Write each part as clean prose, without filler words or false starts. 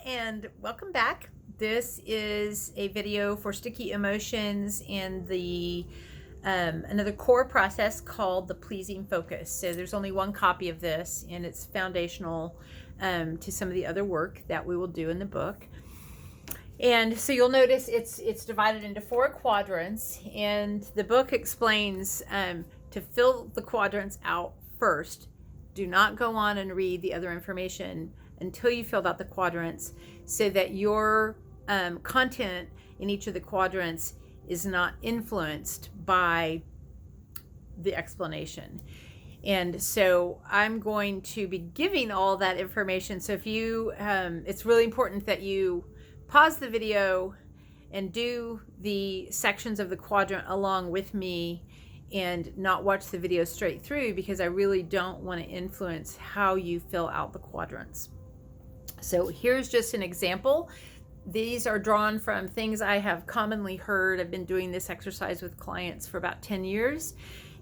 and welcome back. This is a video for sticky emotions and the another core process called the pleasing focus. So there's only one copy of this, and it's foundational to some of the other work that we will do in the book. And so you'll notice it's divided into 4 quadrants, and the book explains to fill the quadrants out first. Do not go on and read the other information until you filled out the quadrants, so that your content in each of the quadrants is not influenced by the explanation. And so I'm going to be giving all that information. So if you, it's really important that you pause the video and do the sections of the quadrant along with me and not watch the video straight through, because I really don't want to influence how you fill out the quadrants. So here's just an example. These are drawn from things I have commonly heard. I've been doing this exercise with clients for about 10 years.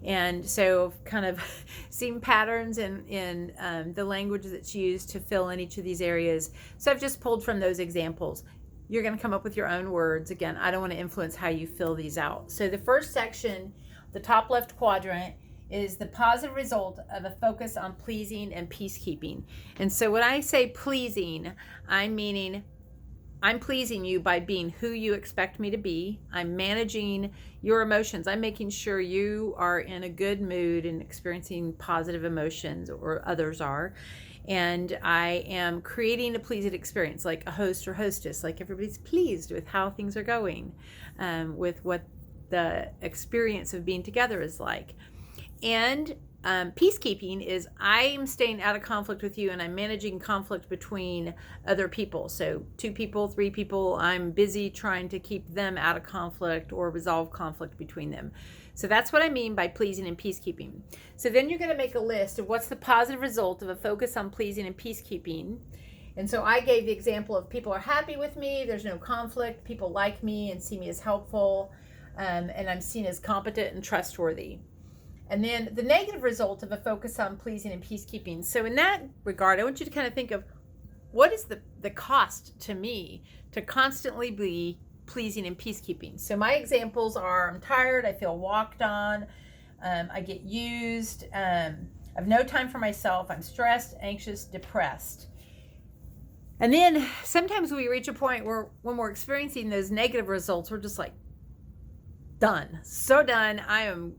And so I've kind of seen patterns in the language that's used to fill in each of these areas. So I've just pulled from those examples. You're going to come up with your own words. Again, I don't want to influence how you fill these out. So the first section, the top left quadrant, is the positive result of a focus on pleasing and peacekeeping. And so when I say pleasing, I'm meaning I'm pleasing you by being who you expect me to be. I'm managing your emotions. I'm making sure you are in a good mood and experiencing positive emotions, or others are. And I am creating a pleasing experience, like a host or hostess, like everybody's pleased with how things are going, with what the experience of being together is like. And peacekeeping is I'm staying out of conflict with you, and I'm managing conflict between other people. So 2 people, 3 people, I'm busy trying to keep them out of conflict or resolve conflict between them. So that's what I mean by pleasing and peacekeeping. So then you're going to make a list of what's the positive result of a focus on pleasing and peacekeeping. And so I gave the example of people are happy with me, there's no conflict, people like me and see me as helpful, and I'm seen as competent and trustworthy. And then the negative result of a focus on pleasing and peacekeeping. So in that regard, I want you to kind of think of what is the cost to me to constantly be pleasing and peacekeeping. So my examples are: I'm tired, I feel walked on, I get used, I have no time for myself, I'm stressed, anxious, depressed. And then sometimes we reach a point where when we're experiencing those negative results, we're just like, done, so done. I am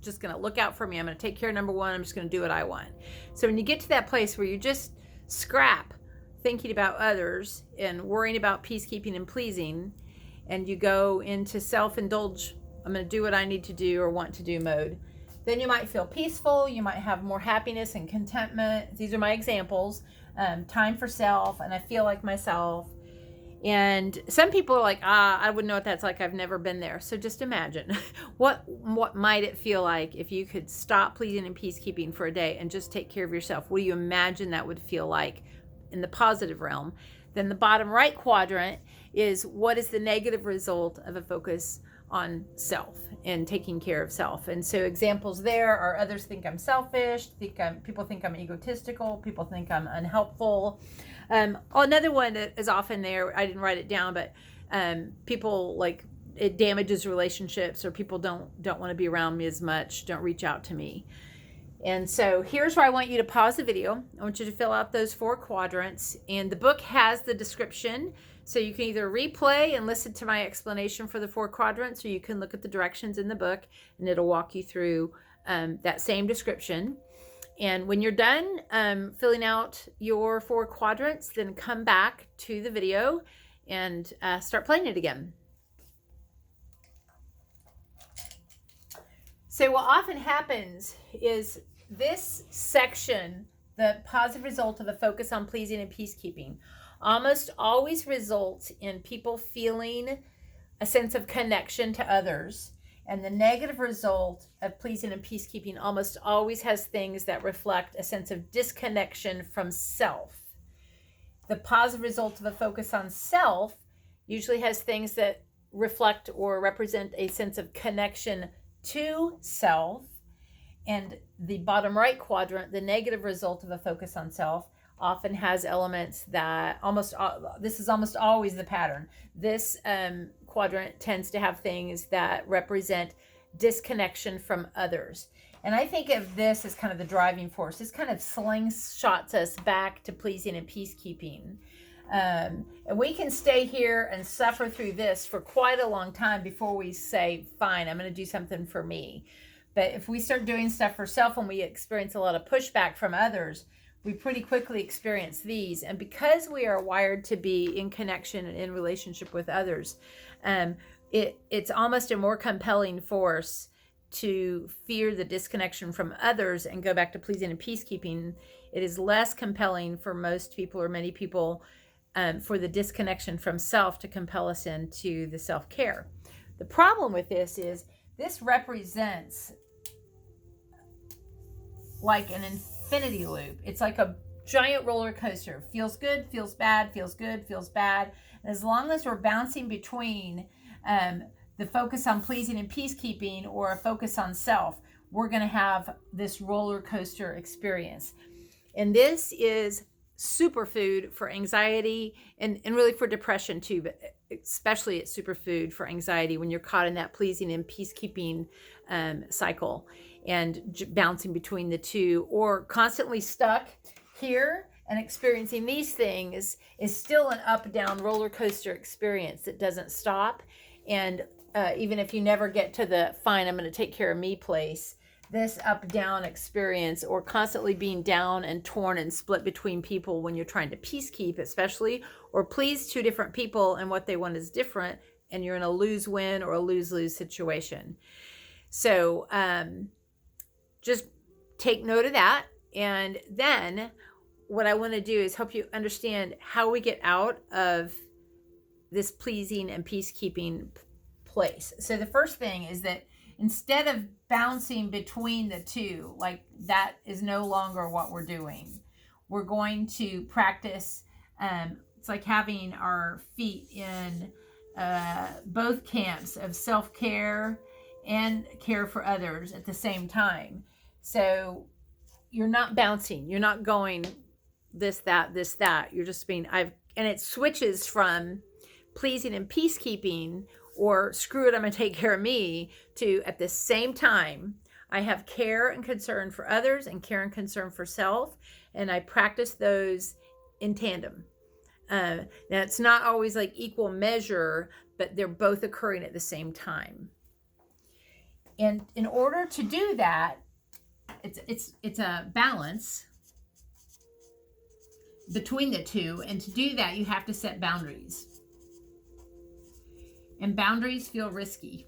just going to look out for me. I'm going to take care of number 1. I'm just going to do what I want. So when you get to that place where you just scrap thinking about others and worrying about peacekeeping and pleasing, and you go into self-indulge, I'm going to do what I need to do or want to do mode, then you might feel peaceful. You might have more happiness and contentment. These are my examples. Time for self, and I feel like myself. And some people are like, I wouldn't know what that's like. I've never been there. So just imagine what might it feel like if you could stop pleasing and peacekeeping for a day and just take care of yourself. What do you imagine that would feel like in the positive realm? Then the bottom right quadrant is what is the negative result of a focus on self and taking care of self. And so examples there are: others think I'm selfish, people think I'm egotistical, people think I'm unhelpful. Another one that is often there, I didn't write it down, but people like it damages relationships, or people don't want to be around me as much, don't reach out to me. And so here's where I want you to pause the video. I want you to fill out those 4 quadrants, and the book has the description. So you can either replay and listen to my explanation for the 4 quadrants, or you can look at the directions in the book and it'll walk you through that same description. And when you're done filling out your 4 quadrants, then come back to the video and start playing it again. So what often happens is this section, the positive result of a focus on pleasing and peacekeeping, almost always results in people feeling a sense of connection to others. And the negative result of pleasing and peacekeeping almost always has things that reflect a sense of disconnection from self. The positive result of a focus on self usually has things that reflect or represent a sense of connection to self. And the bottom right quadrant, the negative result of a focus on self, often has elements that this is almost always the pattern. This quadrant tends to have things that represent disconnection from others. And I think of this as kind of the driving force. This kind of slingshots us back to pleasing and peacekeeping. And we can stay here and suffer through this for quite a long time before we say, fine, I'm going to do something for me. But if we start doing stuff for self and we experience a lot of pushback from others, we pretty quickly experience these. And because we are wired to be in connection and in relationship with others, it's almost a more compelling force to fear the disconnection from others and go back to pleasing and peacekeeping. It is less compelling for most people, or many people, for the disconnection from self to compel us into the self-care. The problem with this is this represents like an infinity loop. It's like a giant roller coaster. Feels good, feels bad, feels good, feels bad. And as long as we're bouncing between the focus on pleasing and peacekeeping or a focus on self, we're going to have this roller coaster experience. And this is superfood for anxiety and really for depression too, but especially it's superfood for anxiety when you're caught in that pleasing and peacekeeping cycle and bouncing between the two, or constantly stuck here and experiencing these things is still an up-down roller coaster experience that doesn't stop. And even if you never get to the fine, I'm going to take care of me place, this up-down experience, or constantly being down and torn and split between people when you're trying to peacekeep, especially, or please two different people and what they want is different, and you're in a lose-win or a lose-lose situation. So just take note of that. And then what I want to do is help you understand how we get out of this pleasing and peacekeeping place. So the first thing is that instead of bouncing between the two, like that is no longer what we're doing. We're going to practice, it's like having our feet in both camps of self-care and care for others at the same time. So you're not bouncing, you're not going this, that. You're just being, and it switches from pleasing and peacekeeping, or screw it, I'm going to take care of me, to at the same time, I have care and concern for others and care and concern for self. And I practice those in tandem. Now, it's not always like equal measure, but they're both occurring at the same time. And in order to do that, it's a balance between the two. And to do that, you have to set boundaries. And boundaries feel risky.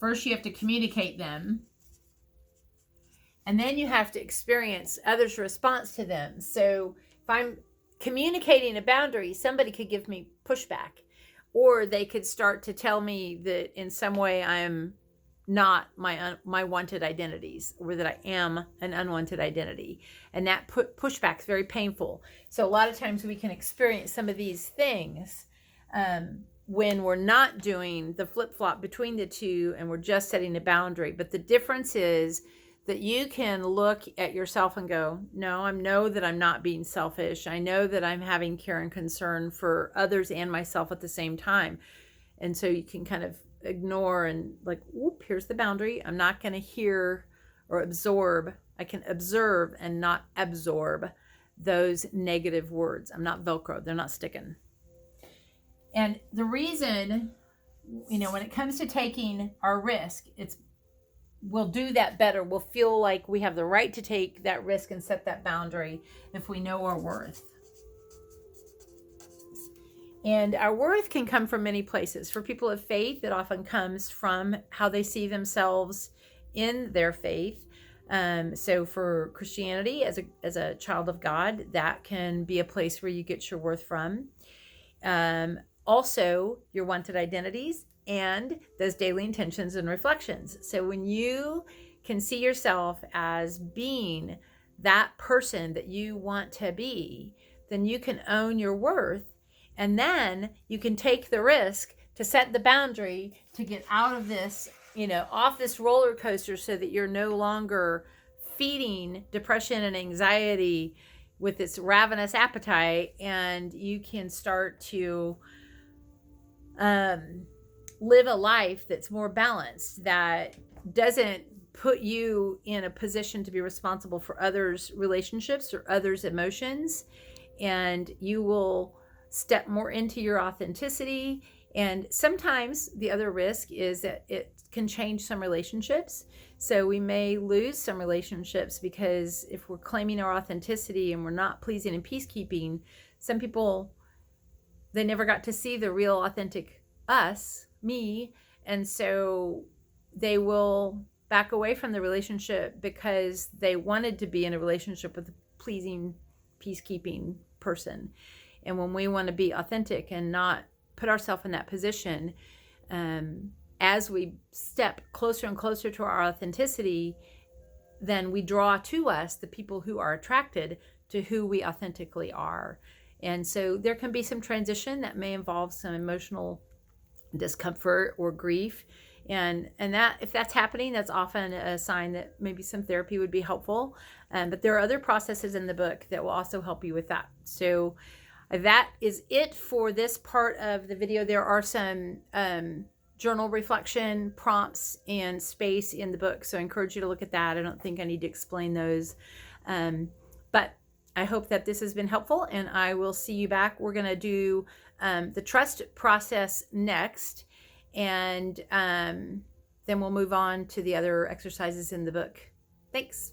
First, you have to communicate them. And then you have to experience others' response to them. So if I'm communicating a boundary, somebody could give me pushback. Or they could start to tell me that in some way I am not my wanted identities, or that I am an unwanted identity. And that pushback is very painful. So a lot of times we can experience some of these things when we're not doing the flip-flop between the two and we're just setting a boundary. But the difference is that you can look at yourself and go, no, I know that I'm not being selfish. I know that I'm having care and concern for others and myself at the same time. And so you can kind of ignore and like, whoop, here's the boundary. I'm not going to hear or absorb. I can observe and not absorb those negative words. I'm not Velcro. They're not sticking. And the reason, when it comes to taking our risk, we'll do that better. We'll feel like we have the right to take that risk and set that boundary if we know our worth. And our worth can come from many places. For people of faith, it often comes from how they see themselves in their faith. So for Christianity, as a child of God, that can be a place where you get your worth from. Also, your wanted identities and those daily intentions and reflections. So when you can see yourself as being that person that you want to be, then you can own your worth. And then you can take the risk to set the boundary to get out of this, off this roller coaster, so that you're no longer feeding depression and anxiety with this ravenous appetite, and you can start to live a life that's more balanced, that doesn't put you in a position to be responsible for others' relationships or others' emotions, and you will step more into your authenticity. And sometimes the other risk is that it can change some relationships. So we may lose some relationships because if we're claiming our authenticity and we're not pleasing and peacekeeping, some people, they never got to see the real authentic us, me, and so they will back away from the relationship because they wanted to be in a relationship with a pleasing, peacekeeping person. And when we want to be authentic and not put ourselves in that position, as we step closer and closer to our authenticity, then we draw to us the people who are attracted to who we authentically are. And so there can be some transition that may involve some emotional discomfort or grief. And that, if that's happening, that's often a sign that maybe some therapy would be helpful. But there are other processes in the book that will also help you with that. So that is it for this part of the video. There are some journal reflection prompts and space in the book, so I encourage you to look at that. I don't think I need to explain those, but I hope that this has been helpful, and I will see you back. We're going to do the trust process next, and then we'll move on to the other exercises in the book. Thanks.